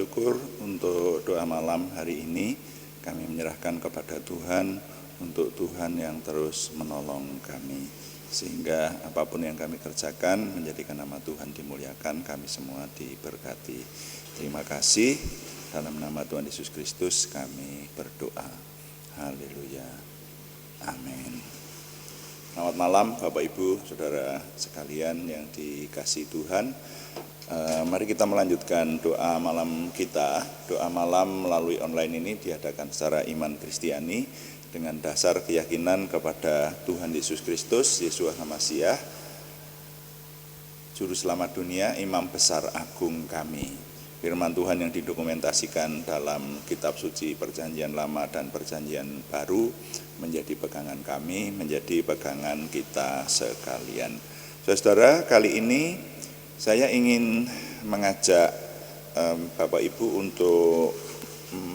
bersyukur untuk doa malam hari ini. Kami menyerahkan kepada Tuhan untuk Tuhan yang terus menolong kami. Sehingga apapun yang kami kerjakan menjadikan nama Tuhan dimuliakan, kami semua diberkati. Terima kasih. Dalam nama Tuhan Yesus Kristus kami berdoa. Haleluya. Amin. Selamat malam Bapak Ibu, Saudara sekalian yang dikasihi Tuhan. Mari kita melanjutkan doa malam kita. Doa malam melalui online ini diadakan secara iman Kristiani dengan dasar keyakinan kepada Tuhan Yesus Kristus, Yeshua HaMasyiah, Juru Selamat dunia, Imam Besar Agung kami. Firman Tuhan yang didokumentasikan dalam kitab suci Perjanjian Lama dan Perjanjian Baru menjadi pegangan kami, menjadi pegangan kita sekalian. Saudara, kali ini saya ingin mengajak Bapak Ibu untuk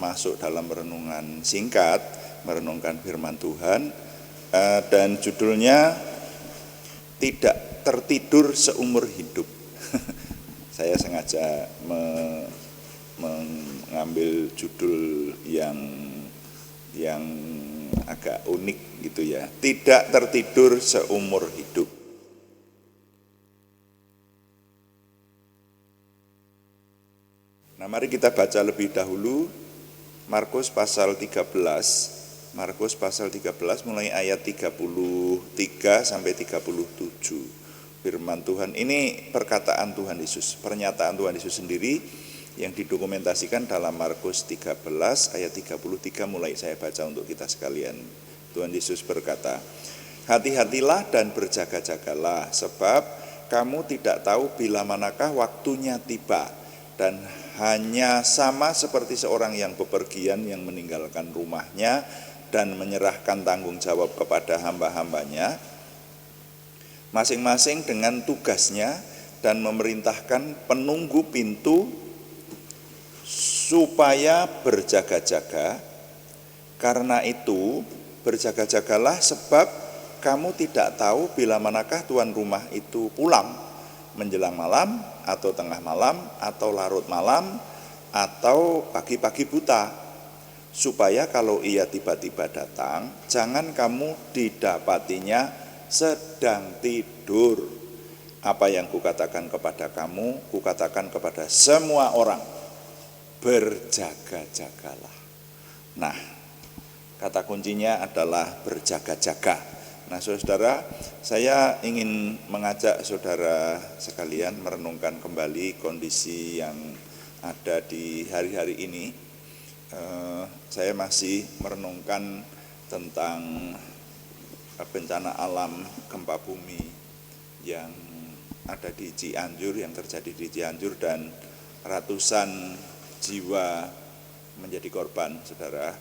masuk dalam renungan singkat, merenungkan firman Tuhan, dan judulnya Tidak Tertidur Seumur Hidup. Saya sengaja mengambil judul yang agak unik gitu ya. Tidak tertidur seumur hidup. Nah, mari kita baca lebih dahulu Markus pasal 13. Markus pasal 13 mulai ayat 33 sampai 37. Firman Tuhan ini perkataan Tuhan Yesus, pernyataan Tuhan Yesus sendiri yang didokumentasikan dalam Markus 13 ayat 33 mulai saya baca untuk kita sekalian. Tuhan Yesus berkata, "Hati-hatilah dan berjaga-jagalah, sebab kamu tidak tahu bila manakah waktunya tiba, dan hanya sama seperti seorang yang bepergian yang meninggalkan rumahnya dan menyerahkan tanggung jawab kepada hamba-hambanya, masing-masing dengan tugasnya, dan memerintahkan penunggu pintu supaya berjaga-jaga. Karena itu berjaga-jagalah, sebab kamu tidak tahu bila manakah tuan rumah itu pulang, menjelang malam atau tengah malam atau larut malam atau pagi-pagi buta, supaya kalau ia tiba-tiba datang, jangan kamu didapatinya sedang tidur. Apa yang kukatakan kepada kamu, kukatakan kepada semua orang, berjaga-jagalah." Nah, kata kuncinya adalah berjaga-jaga. Nah, saudara, saya ingin mengajak saudara sekalian merenungkan kembali kondisi yang ada di hari-hari ini. Saya masih merenungkan tentang bencana alam gempa bumi yang ada di Cianjur, yang terjadi di Cianjur, dan ratusan jiwa menjadi korban, saudara.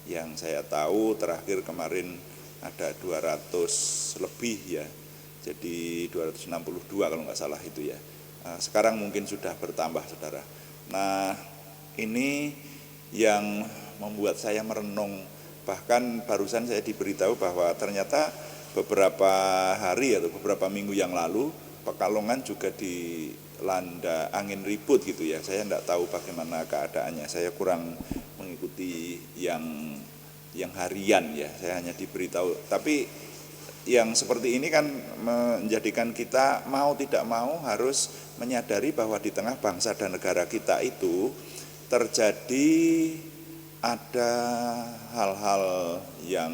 Yang saya tahu terakhir kemarin ada 200 lebih ya, jadi 262 kalau nggak salah itu ya. Sekarang mungkin sudah bertambah, saudara. Nah, ini yang membuat saya merenung. Bahkan barusan saya diberitahu bahwa ternyata beberapa hari atau beberapa minggu yang lalu Pekalongan juga dilanda angin ribut gitu ya. Saya tidak tahu bagaimana keadaannya. Saya kurang mengikuti yang harian ya. Saya hanya diberitahu. Tapi yang seperti ini kan menjadikan kita mau tidak mau harus menyadari bahwa di tengah bangsa dan negara kita itu terjadi ada hal-hal yang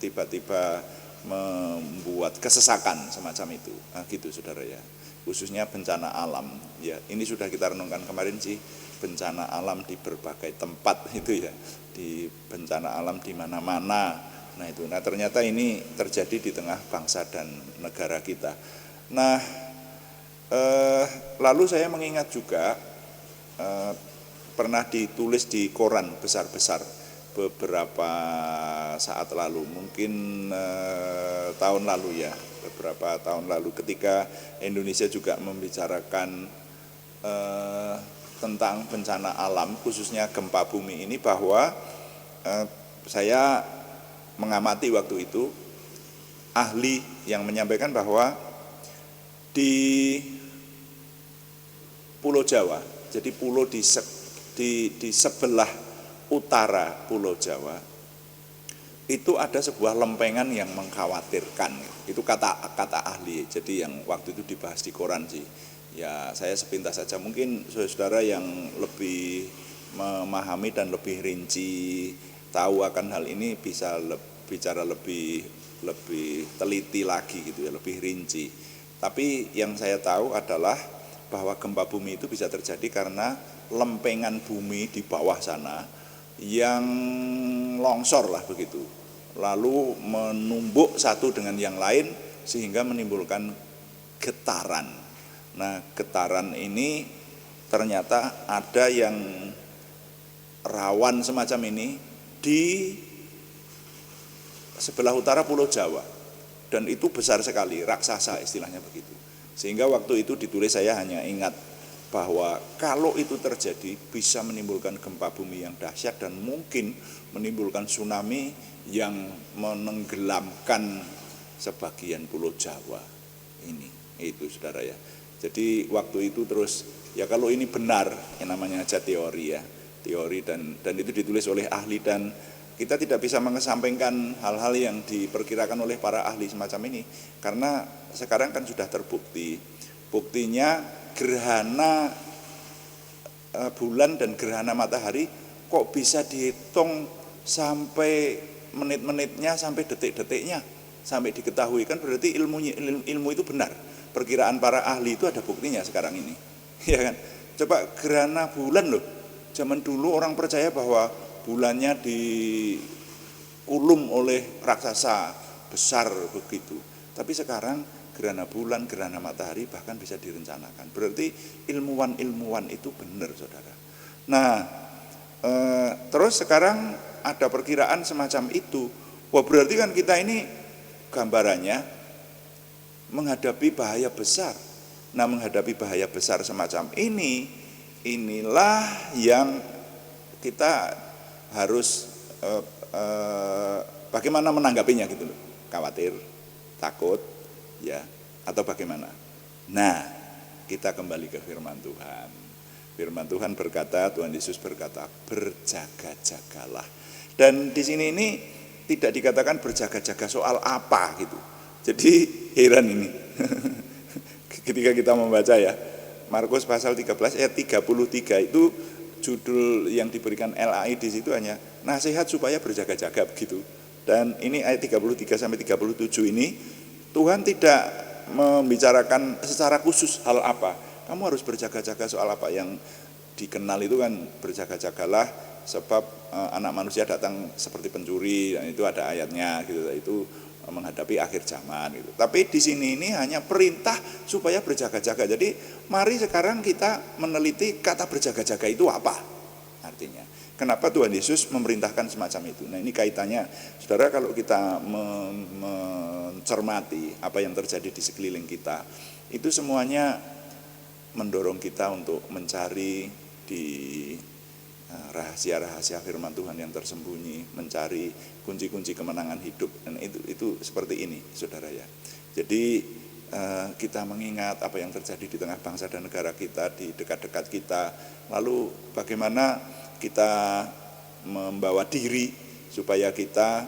tiba-tiba membuat kesesakan semacam itu. Nah, gitu saudara ya. Khususnya bencana alam. Ya, ini sudah kita renungkan kemarin sih, bencana alam di berbagai tempat itu ya. Di bencana alam di mana-mana. Nah, itu. Nah, ternyata ini terjadi di tengah bangsa dan negara kita. Nah, lalu saya mengingat juga pernah ditulis di koran besar-besar beberapa saat lalu, mungkin tahun lalu ya, beberapa tahun lalu ketika Indonesia juga membicarakan tentang bencana alam, khususnya gempa bumi ini, bahwa saya mengamati waktu itu ahli yang menyampaikan bahwa di Pulau Jawa, jadi pulau di di sebelah utara Pulau Jawa itu ada sebuah lempengan yang mengkhawatirkan. Itu kata ahli. Jadi yang waktu itu dibahas di koran sih. Ya saya sepintas saja, mungkin saudara yang lebih memahami dan lebih rinci tahu akan hal ini bisa bicara lebih teliti lagi gitu ya, lebih rinci. Tapi yang saya tahu adalah bahwa gempa bumi itu bisa terjadi karena lempengan bumi di bawah sana yang longsor lah begitu, lalu menumbuk satu dengan yang lain sehingga menimbulkan getaran. Nah, getaran ini ternyata ada yang rawan semacam ini di sebelah utara Pulau Jawa, dan itu besar sekali, raksasa istilahnya begitu. Sehingga waktu itu ditulis, saya hanya ingat bahwa kalau itu terjadi bisa menimbulkan gempa bumi yang dahsyat dan mungkin menimbulkan tsunami yang menenggelamkan sebagian Pulau Jawa ini. Itu saudara ya. Jadi waktu itu terus ya, kalau ini benar, yang namanya aja teori ya, teori, dan itu ditulis oleh ahli, dan kita tidak bisa mengesampingkan hal-hal yang diperkirakan oleh para ahli semacam ini karena sekarang kan sudah terbukti. Buktinya gerhana bulan dan gerhana matahari kok bisa dihitung sampai menit-menitnya, sampai detik-detiknya, sampai diketahui. Kan berarti ilmu itu benar. Perkiraan para ahli itu ada buktinya sekarang ini. Ya kan? Coba gerhana bulan loh. Zaman dulu orang percaya bahwa bulannya dikulum oleh raksasa besar begitu. Tapi sekarang gerhana bulan, gerhana matahari bahkan bisa direncanakan. Berarti ilmuwan itu benar, saudara. Nah, terus sekarang ada perkiraan semacam itu. Wah, berarti kan kita ini gambarannya menghadapi bahaya besar. Nah, menghadapi bahaya besar semacam ini, inilah yang kita harus bagaimana menanggapinya gitu loh. Khawatir, takut, ya, atau bagaimana? Nah, kita kembali ke firman Tuhan. Firman Tuhan berkata, Tuhan Yesus berkata, berjaga-jagalah. Dan di sini ini tidak dikatakan berjaga-jaga soal apa gitu. Jadi heran ini. Ketika kita membaca ya, Markus pasal 13 ayat 33 itu judul yang diberikan LAI di situ hanya nasihat supaya berjaga-jaga begitu. Dan ini ayat 33 sampai 37 ini Tuhan tidak membicarakan secara khusus hal apa. Kamu harus berjaga-jaga soal apa. Yang dikenal itu kan berjaga-jagalah sebab anak manusia datang seperti pencuri, dan itu ada ayatnya gitu. Itu menghadapi akhir zaman gitu. Tapi di sini ini hanya perintah supaya berjaga-jaga. Jadi mari sekarang kita meneliti kata berjaga-jaga itu apa artinya. Kenapa Tuhan Yesus memerintahkan semacam itu? Nah, ini kaitannya, saudara, kalau kita mencermati apa yang terjadi di sekeliling kita, itu semuanya mendorong kita untuk mencari di rahasia-rahasia firman Tuhan yang tersembunyi, mencari kunci-kunci kemenangan hidup. Dan itu seperti ini, saudara ya. Jadi kita mengingat apa yang terjadi di tengah bangsa dan negara kita, di dekat-dekat kita, lalu bagaimana kita membawa diri supaya kita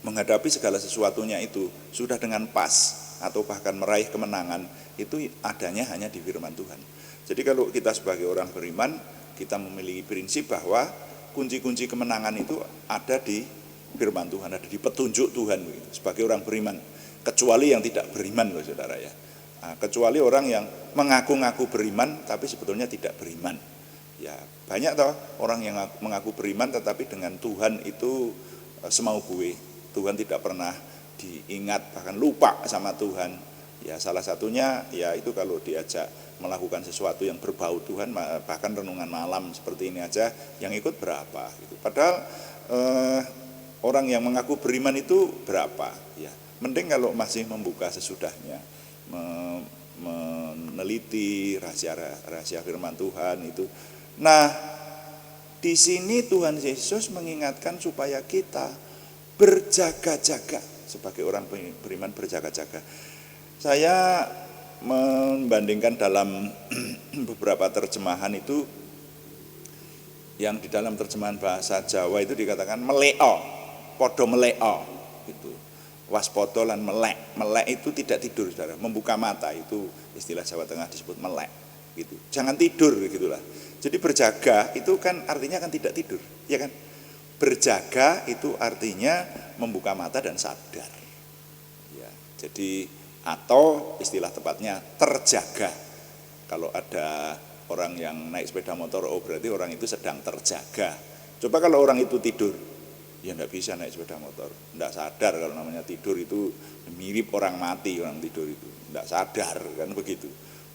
menghadapi segala sesuatunya itu sudah dengan pas, atau bahkan meraih kemenangan itu adanya hanya di firman Tuhan. Jadi kalau kita sebagai orang beriman, kita memiliki prinsip bahwa kunci-kunci kemenangan itu ada di firman Tuhan, ada di petunjuk Tuhan sebagai orang beriman. Kecuali yang tidak beriman loh, saudara ya. Nah, kecuali orang yang mengaku-ngaku beriman tapi sebetulnya tidak beriman. Ya, banyak toh orang yang mengaku beriman tetapi dengan Tuhan itu semau gue. Tuhan tidak pernah diingat, bahkan lupa sama Tuhan. Ya, salah satunya ya itu kalau diajak melakukan sesuatu yang berbau Tuhan, bahkan renungan malam seperti ini aja yang ikut berapa gitu. Padahal orang yang mengaku beriman itu berapa ya. Mending kalau masih membuka sesudahnya, meneliti rahasia firman Tuhan itu. Nah, di sini Tuhan Yesus mengingatkan supaya kita berjaga-jaga, sebagai orang beriman berjaga-jaga. Saya membandingkan dalam beberapa terjemahan itu yang di dalam terjemahan bahasa Jawa itu dikatakan meleo, podo meleo gitu. Waspodo lan melek. Melek itu tidak tidur, saudara, membuka mata, itu istilah Jawa Tengah disebut melek gitu. Jangan tidur gitulah. Jadi berjaga itu kan artinya kan tidak tidur, ya kan? Berjaga itu artinya membuka mata dan sadar. Ya, jadi atau istilah tepatnya terjaga. Kalau ada orang yang naik sepeda motor, oh berarti orang itu sedang terjaga. Coba kalau orang itu tidur, ya enggak bisa naik sepeda motor, enggak sadar. Kalau namanya tidur itu mirip orang mati, orang tidur itu enggak sadar, kan begitu.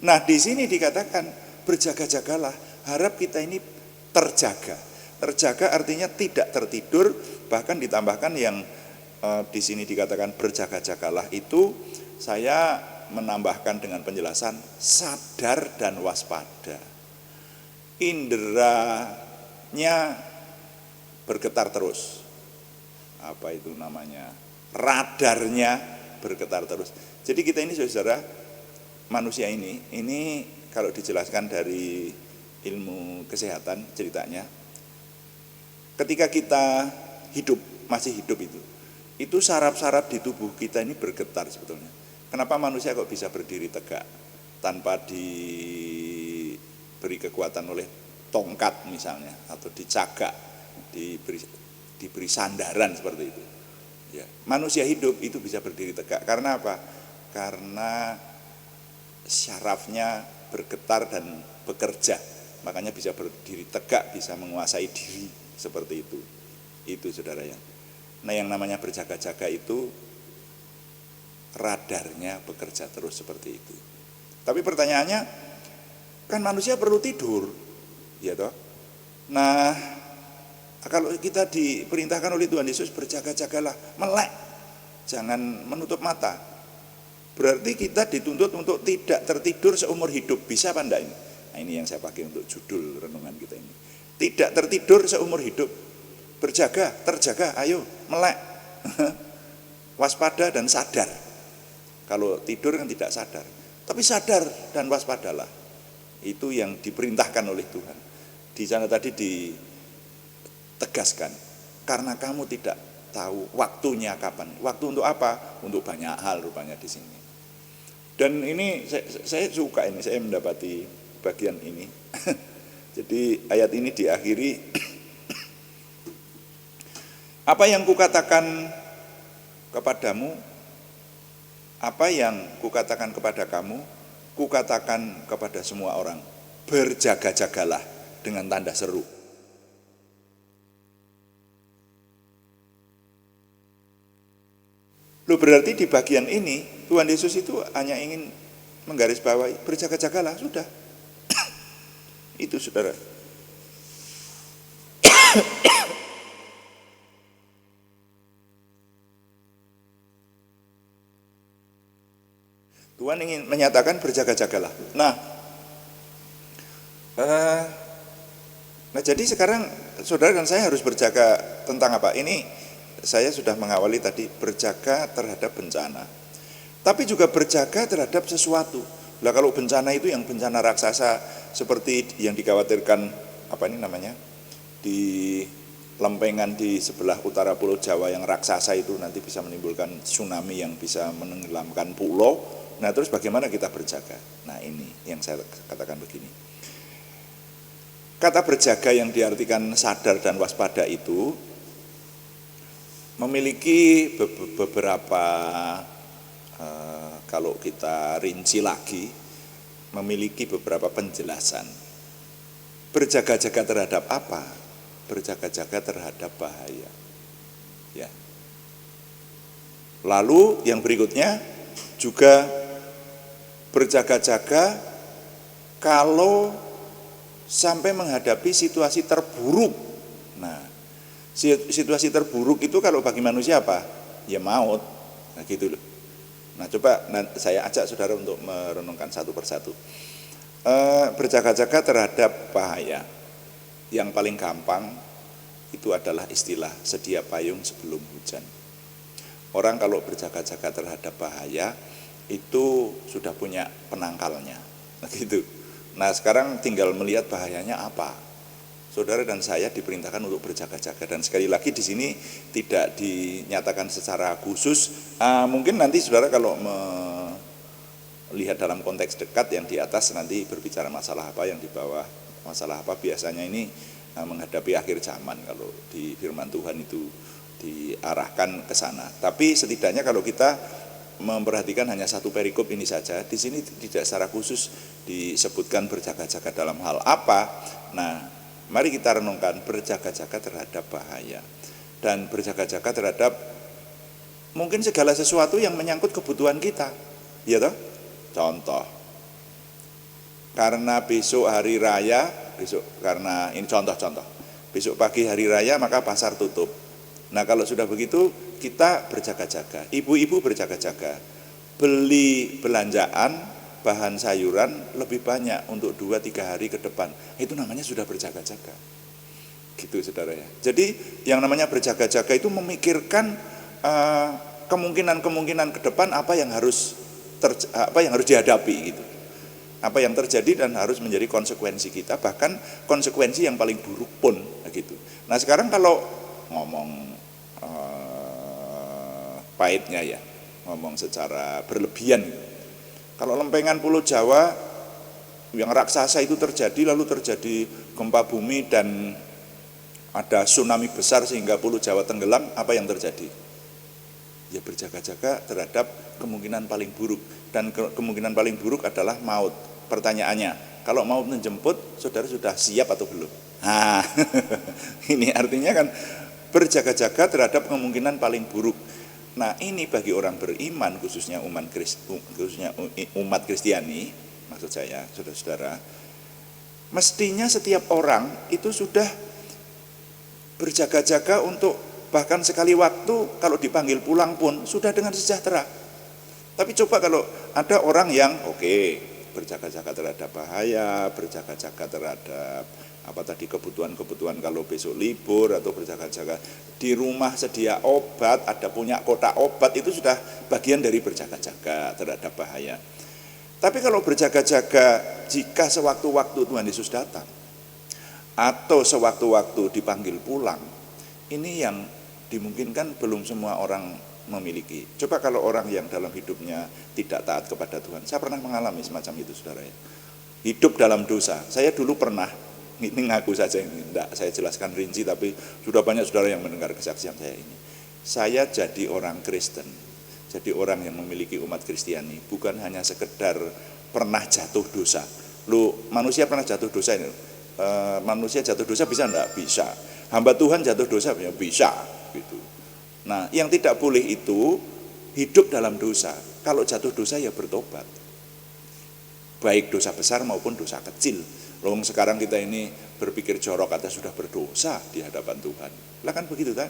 Nah di sini dikatakan berjaga-jagalah, harap kita ini terjaga. Terjaga artinya tidak tertidur, bahkan ditambahkan yang di sini dikatakan berjaga-jagalah itu saya menambahkan dengan penjelasan sadar dan waspada. Inderanya bergetar terus. Apa itu namanya? Radarnya bergetar terus. Jadi kita ini saudara, manusia ini kalau dijelaskan dari ilmu kesehatan ceritanya, ketika kita hidup, masih hidup itu saraf-saraf di tubuh kita ini bergetar sebetulnya. Kenapa manusia kok bisa berdiri tegak tanpa diberi kekuatan oleh tongkat misalnya, atau dicagak, diberi sandaran seperti itu. Ya, manusia hidup itu bisa berdiri tegak karena apa? Karena syarafnya bergetar dan bekerja, makanya bisa berdiri tegak, bisa menguasai diri seperti itu. Itu saudara ya. Nah yang namanya berjaga-jaga itu radarnya bekerja terus seperti itu. Tapi pertanyaannya, kan manusia perlu tidur, ya toh? Nah, kalau kita diperintahkan oleh Tuhan Yesus berjaga-jagalah, melek, jangan menutup mata. Berarti kita dituntut untuk tidak tertidur seumur hidup. Bisa apa enggak ini? Nah, ini yang saya pakai untuk judul renungan kita ini. Tidak tertidur seumur hidup. Berjaga, terjaga, ayo, melek. Waspada dan sadar. Kalau tidur kan tidak sadar, tapi sadar dan waspadalah. Itu yang diperintahkan oleh Tuhan. Di sana tadi ditegaskan, karena kamu tidak tahu waktunya kapan. Waktu untuk apa? Untuk banyak hal rupanya di sini. Dan ini saya suka ini, saya mendapati bagian ini. Jadi ayat ini diakhiri, apa yang kukatakan kepadamu, apa yang kukatakan kepada kamu, kukatakan kepada semua orang, berjaga-jagalah dengan tanda seru. Loh, berarti di bagian ini Tuhan Yesus itu hanya ingin menggarisbawahi berjaga-jagalah, sudah. Itu saudara. Tuhan ingin menyatakan berjaga-jagalah. Nah, jadi sekarang saudara dan saya harus berjaga tentang apa? Ini saya sudah mengawali tadi, berjaga terhadap bencana, tapi juga berjaga terhadap sesuatu. Lah kalau bencana itu yang bencana raksasa seperti yang dikhawatirkan apa ini namanya, di lempengan di sebelah utara Pulau Jawa yang raksasa itu nanti bisa menimbulkan tsunami yang bisa menenggelamkan pulau. Nah terus bagaimana kita berjaga? Nah ini yang saya katakan begini. Kata berjaga yang diartikan sadar dan waspada itu memiliki beberapa, kalau kita rinci lagi, memiliki beberapa penjelasan. Berjaga-jaga terhadap apa? Berjaga-jaga terhadap bahaya. Ya. Lalu yang berikutnya juga berjaga-jaga kalau sampai menghadapi situasi terburuk. Nah, situasi terburuk itu kalau bagi manusia apa? Ya maut. Nah, gitu loh. Nah, coba saya ajak saudara untuk merenungkan satu persatu. Berjaga-jaga terhadap bahaya. Yang paling gampang itu adalah istilah sedia payung sebelum hujan. Orang kalau berjaga-jaga terhadap bahaya itu sudah punya penangkalnya, gitu. Nah sekarang tinggal melihat bahayanya apa. Saudara dan saya diperintahkan untuk berjaga-jaga, dan sekali lagi di sini tidak dinyatakan secara khusus. Mungkin nanti saudara kalau melihat dalam konteks dekat yang di atas nanti berbicara masalah apa, yang di bawah masalah apa, biasanya ini menghadapi akhir zaman kalau di firman Tuhan itu diarahkan ke sana. Tapi setidaknya kalau kita memperhatikan hanya satu perikop ini saja, di sini tidak secara khusus disebutkan berjaga-jaga dalam hal apa. Nah, mari kita renungkan berjaga-jaga terhadap bahaya dan berjaga-jaga terhadap mungkin segala sesuatu yang menyangkut kebutuhan kita, ya toh? Contoh, karena besok hari raya, karena ini contoh, besok pagi hari raya maka pasar tutup. Nah, kalau sudah begitu kita berjaga-jaga, ibu-ibu berjaga-jaga, beli belanjaan bahan sayuran lebih banyak untuk 2-3 hari ke depan, itu namanya sudah berjaga-jaga, gitu saudara ya. Jadi yang namanya berjaga-jaga itu memikirkan kemungkinan ke depan apa yang harus dihadapi gitu, apa yang terjadi dan harus menjadi konsekuensi kita, bahkan konsekuensi yang paling buruk pun gitu. Nah, sekarang kalau ngomong pahitnya ya, ngomong secara berlebihan gitu. Kalau lempengan Pulau Jawa yang raksasa itu terjadi, lalu terjadi gempa bumi dan ada tsunami besar sehingga Pulau Jawa tenggelam, apa yang terjadi? Ya berjaga-jaga terhadap kemungkinan paling buruk, dan kemungkinan paling buruk adalah maut. Pertanyaannya, kalau maut menjemput, saudara sudah siap atau belum? Nah, ini artinya kan berjaga-jaga terhadap kemungkinan paling buruk. Nah, ini bagi orang beriman, khususnya umat Kristiani, maksud saya, saudara-saudara, mestinya setiap orang itu sudah berjaga-jaga untuk bahkan sekali waktu kalau dipanggil pulang pun sudah dengan sejahtera. Tapi coba kalau ada orang yang berjaga-jaga terhadap bahaya, berjaga-jaga terhadap kebutuhan kalau besok libur, atau berjaga-jaga di rumah sedia obat, ada punya kotak obat, itu sudah bagian dari berjaga-jaga terhadap bahaya. Tapi kalau berjaga-jaga jika sewaktu-waktu Tuhan Yesus datang atau sewaktu-waktu dipanggil pulang, ini yang dimungkinkan belum semua orang memiliki. Coba kalau orang yang dalam hidupnya tidak taat kepada Tuhan, saya pernah mengalami semacam itu saudara ya, hidup dalam dosa. Saya dulu pernah, ini ngaku saja, ini tidak saya jelaskan rinci, tapi sudah banyak saudara yang mendengar kesaksian saya ini. Saya jadi orang Kristen, jadi orang yang memiliki umat Kristiani, bukan hanya sekedar pernah jatuh dosa. Manusia pernah jatuh dosa ini, manusia jatuh dosa bisa enggak? Bisa. Hamba Tuhan jatuh dosa ya bisa gitu. Nah, yang tidak boleh itu hidup dalam dosa. Kalau jatuh dosa ya bertobat, baik dosa besar maupun dosa kecil. Sekarang kita ini berpikir jorok kata sudah berdosa di hadapan Tuhan. Lah kan begitu kan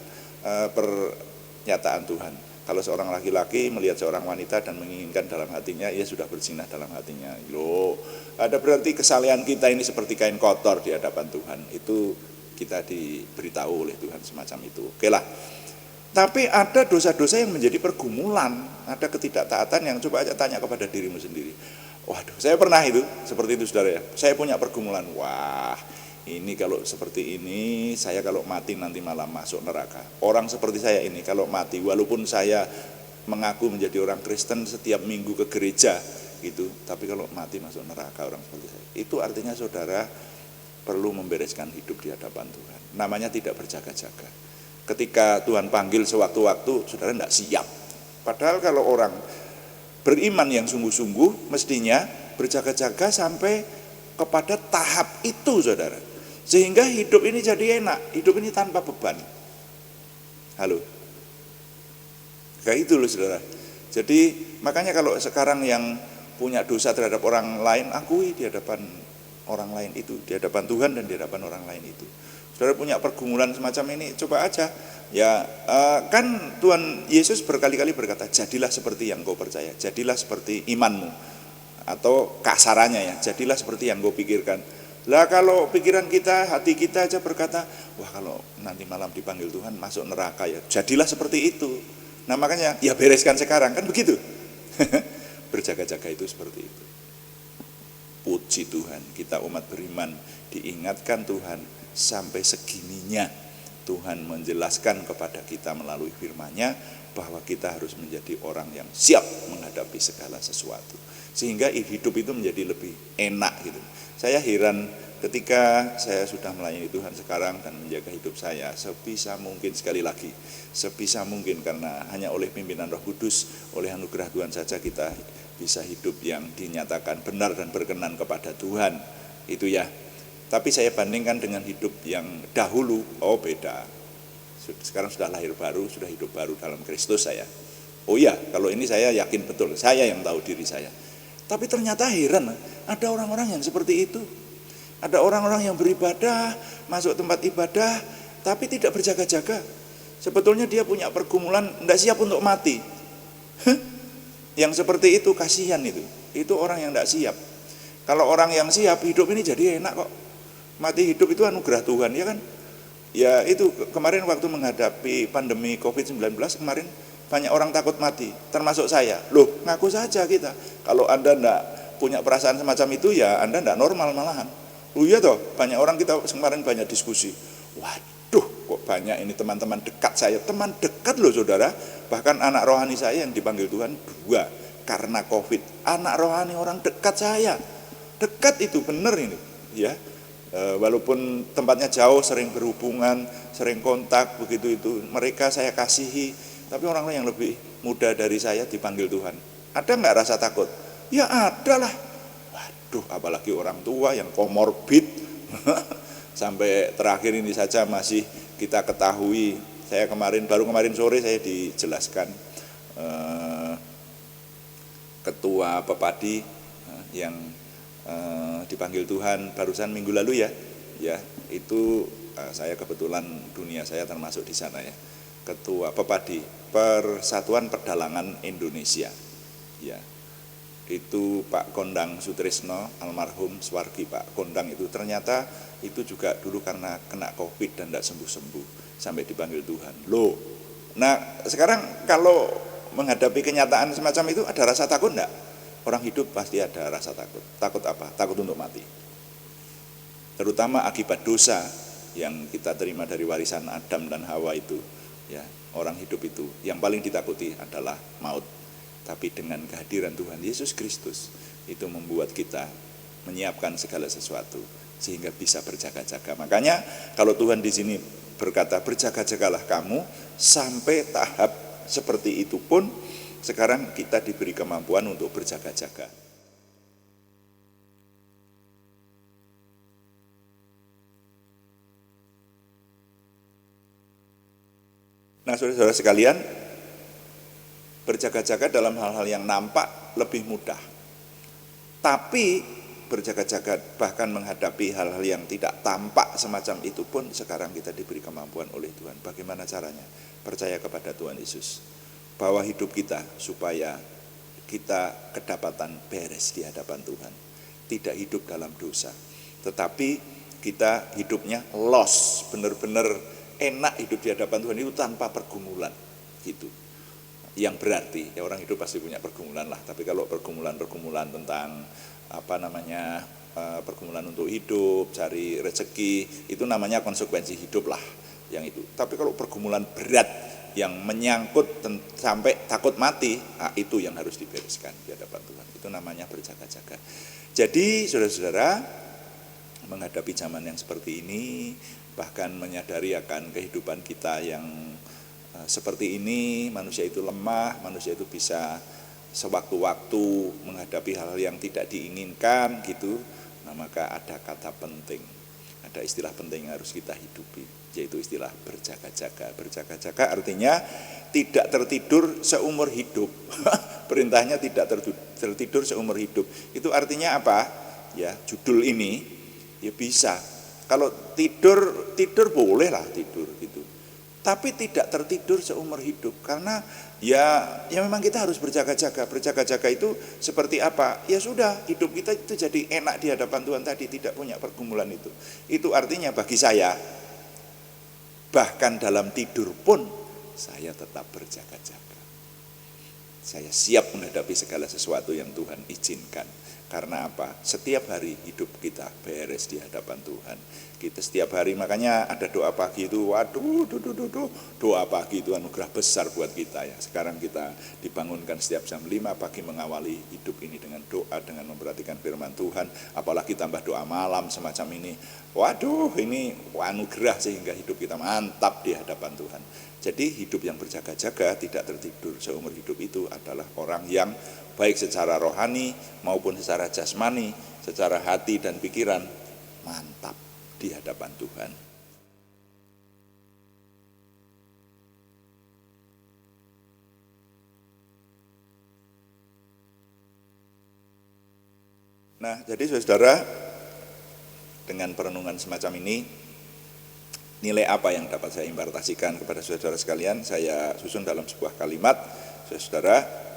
pernyataan Tuhan. Kalau seorang laki-laki melihat seorang wanita dan menginginkan dalam hatinya, ia sudah berzinah dalam hatinya. Ada berarti kesalehan kita ini seperti kain kotor di hadapan Tuhan. Itu kita diberitahu oleh Tuhan semacam itu. Oke lah. Tapi ada dosa-dosa yang menjadi pergumulan, ada ketidaktaatan yang coba aja tanya kepada dirimu sendiri. Waduh, saya pernah itu, seperti itu saudara ya. Saya punya pergumulan, wah ini kalau seperti ini, saya kalau mati nanti malah masuk neraka. Orang seperti saya ini kalau mati, walaupun saya mengaku menjadi orang Kristen setiap minggu ke gereja gitu, tapi kalau mati masuk neraka orang seperti saya. Itu artinya saudara perlu membereskan hidup di hadapan Tuhan. Namanya tidak berjaga-jaga. Ketika Tuhan panggil sewaktu-waktu, saudara tidak siap. Padahal kalau orang beriman yang sungguh-sungguh mestinya berjaga-jaga sampai kepada tahap itu saudara, sehingga hidup ini jadi enak, hidup ini tanpa beban. Halo, kayak itu loh saudara. Jadi makanya kalau sekarang yang punya dosa terhadap orang lain, akui di hadapan orang lain itu, di hadapan Tuhan dan di hadapan orang lain itu. Saudara punya pergumulan semacam ini, coba aja ya, kan Tuhan Yesus berkali-kali berkata, jadilah seperti yang kau percaya, jadilah seperti imanmu, atau kasarannya ya, jadilah seperti yang kau pikirkan. Lah kalau pikiran kita, hati kita aja berkata, wah kalau nanti malam dipanggil Tuhan masuk neraka ya, jadilah seperti itu. Nah makanya ya bereskan sekarang, kan begitu. Berjaga-jaga itu seperti itu. Puji Tuhan, kita umat beriman diingatkan Tuhan sampai segininya Tuhan menjelaskan kepada kita melalui firman-Nya bahwa kita harus menjadi orang yang siap menghadapi segala sesuatu, sehingga hidup itu menjadi lebih enak gitu. Saya heran ketika saya sudah melayani Tuhan sekarang dan menjaga hidup saya sebisa mungkin, sekali lagi sebisa mungkin, karena hanya oleh pimpinan Roh Kudus, oleh anugerah Tuhan saja kita bisa hidup yang dinyatakan benar dan berkenan kepada Tuhan itu ya. Tapi saya bandingkan dengan hidup yang dahulu, oh beda. Sekarang sudah lahir baru, sudah hidup baru dalam Kristus saya. Oh iya, kalau ini saya yakin betul, saya yang tahu diri saya. Tapi ternyata heran, ada orang-orang yang seperti itu. Ada orang-orang yang beribadah, masuk tempat ibadah, tapi tidak berjaga-jaga. Sebetulnya dia punya pergumulan, tidak siap untuk mati. Yang seperti itu kasihan itu. Itu orang yang tidak siap. Kalau orang yang siap, hidup ini jadi enak kok. Mati hidup itu anugerah Tuhan, ya kan? Ya itu kemarin waktu menghadapi pandemi COVID-19 kemarin banyak orang takut mati, termasuk saya. Loh, ngaku saja kita. Kalau Anda enggak punya perasaan semacam itu ya Anda enggak normal malahan. Oh iya toh, banyak orang kita kemarin banyak diskusi. Waduh, kok banyak ini teman-teman dekat saya. Teman dekat loh saudara. Bahkan anak rohani saya yang dipanggil Tuhan 2 karena COVID. Anak rohani orang dekat saya. Dekat itu benar ini, ya. Walaupun tempatnya jauh, sering berhubungan, sering kontak begitu itu, mereka saya kasihi. Tapi orang-orang yang lebih muda dari saya dipanggil Tuhan, ada nggak rasa takut? Ya ada lah. Waduh, apalagi orang tua yang komorbid. Sampai terakhir ini saja masih kita ketahui. Saya baru kemarin sore saya dijelaskan ketua Pepadi yang dipanggil Tuhan barusan minggu lalu ya itu saya kebetulan dunia saya termasuk di sana ya, ketua Pepadi Persatuan Pedalangan Indonesia ya, itu Pak Kondang Sutrisno almarhum Swargi. Pak Kondang itu ternyata itu juga dulu karena kena COVID dan tidak sembuh-sembuh sampai dipanggil Tuhan loh. Nah sekarang kalau menghadapi kenyataan semacam itu ada rasa takut enggak? Orang hidup pasti ada rasa takut. Takut apa? Takut untuk mati. Terutama akibat dosa yang kita terima dari warisan Adam dan Hawa itu. Ya, orang hidup itu yang paling ditakuti adalah maut. Tapi dengan kehadiran Tuhan Yesus Kristus itu membuat kita menyiapkan segala sesuatu sehingga bisa berjaga-jaga. Makanya kalau Tuhan di sini berkata berjaga-jagalah kamu sampai tahap seperti itu pun. Sekarang kita diberi kemampuan untuk berjaga-jaga. Nah, saudara-saudara sekalian, berjaga-jaga dalam hal-hal yang nampak lebih mudah. Tapi berjaga-jaga bahkan menghadapi hal-hal yang tidak tampak semacam itu pun sekarang kita diberi kemampuan oleh Tuhan. Bagaimana caranya? Percaya kepada Tuhan Yesus. Bawa hidup kita supaya kita kedapatan beres di hadapan Tuhan. Tidak hidup dalam dosa. Tetapi kita hidupnya loss, benar-benar enak hidup di hadapan Tuhan itu tanpa pergumulan. Gitu. Yang berarti, ya orang hidup pasti punya pergumulan lah. Tapi kalau pergumulan tentang pergumulan untuk hidup, cari rezeki, itu namanya konsekuensi hidup lah. Yang itu. Tapi kalau pergumulan berat yang menyangkut sampai takut mati, nah itu yang harus dibereskan di hadapan Tuhan. Itu namanya berjaga-jaga. Jadi saudara-saudara, menghadapi zaman yang seperti ini, bahkan menyadari akan kehidupan kita yang seperti ini, manusia itu lemah, manusia itu bisa sewaktu-waktu menghadapi hal-hal yang tidak diinginkan gitu. Nah, maka ada kata penting, ada istilah penting yang harus kita hidupi, yaitu istilah berjaga-jaga. Berjaga-jaga artinya tidak tertidur seumur hidup. Perintahnya tidak tertidur seumur hidup. Itu artinya apa? Ya, judul ini ya bisa. Kalau tidur boleh lah tidur gitu. Tapi tidak tertidur seumur hidup, karena ya memang kita harus berjaga-jaga. Berjaga-jaga itu seperti apa? Ya sudah, hidup kita itu jadi enak di hadapan Tuhan tadi, tidak punya pergumulan itu. Itu artinya bagi saya, bahkan dalam tidur pun saya tetap berjaga-jaga. Saya siap menghadapi segala sesuatu yang Tuhan izinkan. Karena apa? Setiap hari hidup kita beres di hadapan Tuhan. Kita setiap hari, makanya ada doa pagi itu, waduh, doa pagi itu anugerah besar buat kita ya. Sekarang kita dibangunkan setiap jam 5 pagi mengawali hidup ini dengan doa, dengan memperhatikan firman Tuhan. Apalagi tambah doa malam semacam ini. Waduh, ini anugerah sehingga hidup kita mantap di hadapan Tuhan. Jadi hidup yang berjaga-jaga, tidak tertidur seumur hidup itu adalah orang yang baik secara rohani maupun secara jasmani, secara hati dan pikiran mantap di hadapan Tuhan. Nah, jadi saudara, dengan perenungan semacam ini, nilai apa yang dapat saya impartasikan kepada saudara sekalian? Saya susun dalam sebuah kalimat, saudara.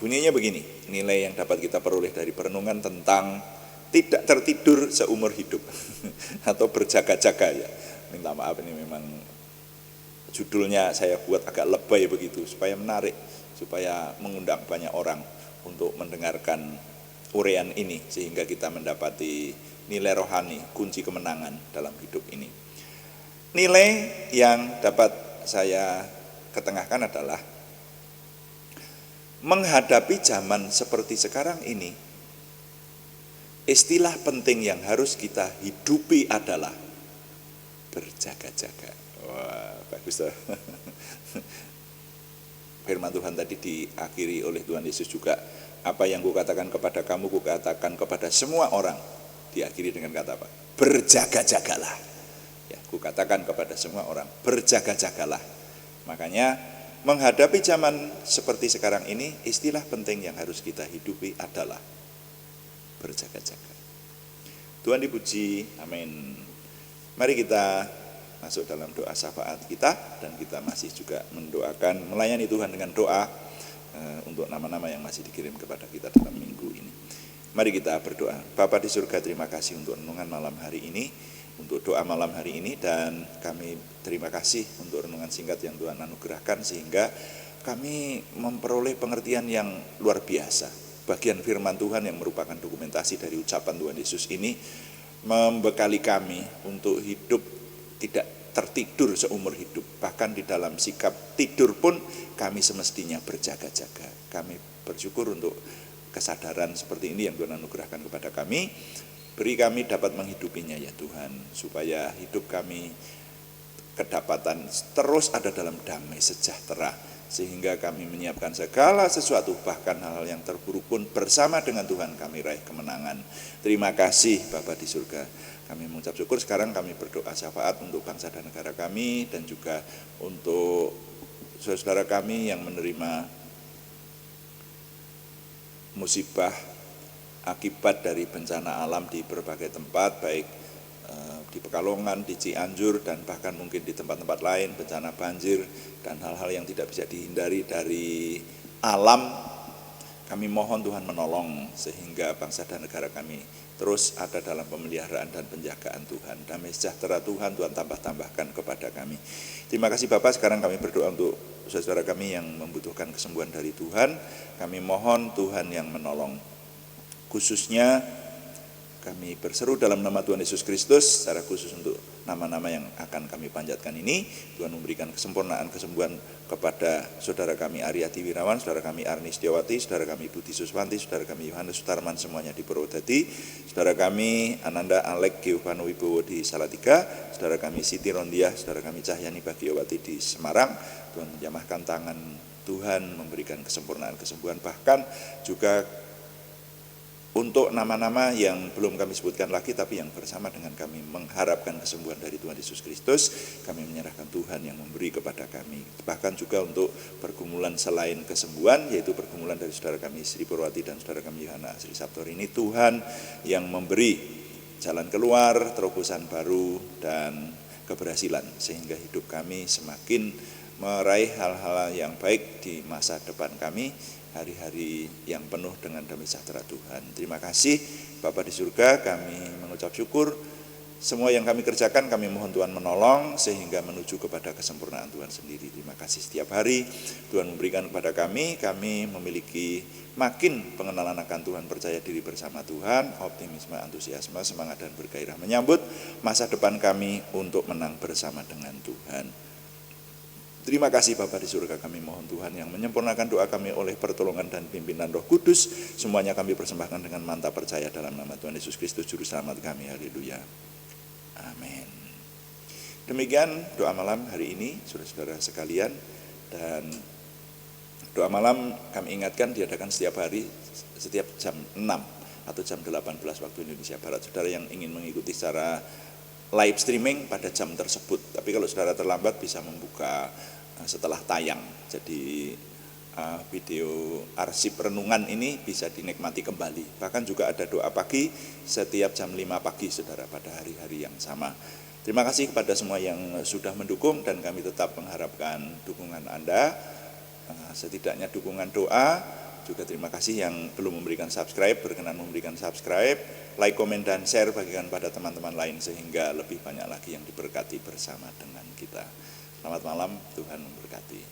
Bunyinya begini, nilai yang dapat kita peroleh dari perenungan tentang tidak tertidur seumur hidup atau berjaga-jaga ya. Minta maaf, ini memang judulnya saya buat agak lebay begitu supaya menarik, supaya mengundang banyak orang untuk mendengarkan uraian ini sehingga kita mendapati nilai rohani, kunci kemenangan dalam hidup ini. Nilai yang dapat saya ketengahkan adalah menghadapi zaman seperti sekarang ini, istilah penting yang harus kita hidupi adalah berjaga-jaga. Wah, bagus tuh. Firman Tuhan tadi diakhiri oleh Tuhan Yesus juga, apa yang kukatakan kepada kamu, kukatakan kepada semua orang. Diakhiri dengan kata apa? Berjaga-jagalah. Ya, kukatakan kepada semua orang, berjaga-jagalah. Makanya menghadapi zaman seperti sekarang ini, istilah penting yang harus kita hidupi adalah berjaga-jaga. Tuhan dipuji, amin. Mari kita masuk dalam doa syafaat kita, dan kita masih juga mendoakan, melayani Tuhan dengan doa untuk nama-nama yang masih dikirim kepada kita dalam minggu ini. Mari kita berdoa. Bapa di surga, terima kasih untuk renungan malam hari ini, untuk doa malam hari ini, dan kami terima kasih untuk renungan singkat yang Tuhan anugerahkan sehingga kami memperoleh pengertian yang luar biasa. Bagian firman Tuhan yang merupakan dokumentasi dari ucapan Tuhan Yesus ini membekali kami untuk hidup tidak tertidur seumur hidup. Bahkan di dalam sikap tidur pun kami semestinya berjaga-jaga. Kami bersyukur untuk kesadaran seperti ini yang Tuhan anugerahkan kepada kami. Beri kami dapat menghidupinya ya Tuhan, supaya hidup kami kedapatan terus ada dalam damai sejahtera, sehingga kami menyiapkan segala sesuatu, bahkan hal-hal yang terburuk pun bersama dengan Tuhan kami raih kemenangan. Terima kasih Bapa di surga. Kami mengucap syukur. Sekarang kami berdoa syafaat untuk bangsa dan negara kami, dan juga untuk saudara kami yang menerima musibah akibat dari bencana alam di berbagai tempat, baik di Pekalongan, di Cianjur, dan bahkan mungkin di tempat-tempat lain, bencana banjir dan hal-hal yang tidak bisa dihindari dari alam. Kami mohon Tuhan menolong sehingga bangsa dan negara kami terus ada dalam pemeliharaan dan penjagaan Tuhan. Damai sejahtera Tuhan tambah-tambahkan kepada kami. Terima kasih Bapak. Sekarang kami berdoa untuk saudara kami yang membutuhkan kesembuhan dari Tuhan. Kami mohon Tuhan yang menolong. Khususnya kami berseru dalam nama Tuhan Yesus Kristus, secara khusus untuk nama-nama yang akan kami panjatkan ini. Tuhan memberikan kesempurnaan kesembuhan kepada saudara kami Aryati Wirawan, saudara kami Arni Setiawati, saudara kami Budi Suswanti, saudara kami Yohanes Sutarman, semuanya di Purwodadi, saudara kami Ananda Alek Giovanni Wibowo di Salatiga, saudara kami Siti Rondiah, saudara kami Cahyani Bagiowati di Semarang. Tuhan menjamahkan tangan Tuhan, memberikan kesempurnaan kesembuhan, bahkan juga untuk nama-nama yang belum kami sebutkan lagi, tapi yang bersama dengan kami mengharapkan kesembuhan dari Tuhan Yesus Kristus, kami menyerahkan Tuhan yang memberi kepada kami. Bahkan juga untuk pergumulan selain kesembuhan, yaitu pergumulan dari saudara kami Sri Purwati dan saudara kami Yohana Asri Sabtor ini, Tuhan yang memberi jalan keluar, terobosan baru, dan keberhasilan, sehingga hidup kami semakin meraih hal-hal yang baik di masa depan kami, hari-hari yang penuh dengan damai sejahtera Tuhan. Terima kasih Bapa di surga, kami mengucap syukur Semua yang kami kerjakan kami mohon Tuhan menolong sehingga menuju kepada kesempurnaan Tuhan sendiri. Terima kasih setiap hari Tuhan memberikan kepada kami memiliki makin pengenalan akan Tuhan, percaya diri bersama Tuhan, optimisme, antusiasme, semangat dan bergairah menyambut masa depan kami untuk menang bersama dengan Tuhan. Terima kasih Bapa di surga, kami mohon Tuhan yang menyempurnakan doa kami oleh pertolongan dan pimpinan Roh Kudus. Semuanya kami persembahkan dengan mantap percaya dalam nama Tuhan Yesus Kristus Juru Selamat kami. Haleluya. Amin. Demikian doa malam hari ini, saudara-saudara sekalian. Dan doa malam kami ingatkan diadakan setiap hari, setiap jam 6 atau jam 18 waktu Indonesia Barat. Saudara yang ingin mengikuti secara live streaming pada jam tersebut. Tapi kalau saudara terlambat bisa membuka setelah tayang. Jadi video arsip renungan ini bisa dinikmati kembali. Bahkan juga ada doa pagi setiap jam 5 pagi saudara pada hari-hari yang sama. Terima kasih kepada semua yang sudah mendukung dan kami tetap mengharapkan dukungan Anda. Setidaknya dukungan doa. Juga terima kasih yang belum memberikan subscribe, berkenan memberikan subscribe, like, komen, dan share bagikan pada teman-teman lain sehingga lebih banyak lagi yang diberkati bersama dengan kita. Selamat malam, Tuhan memberkati.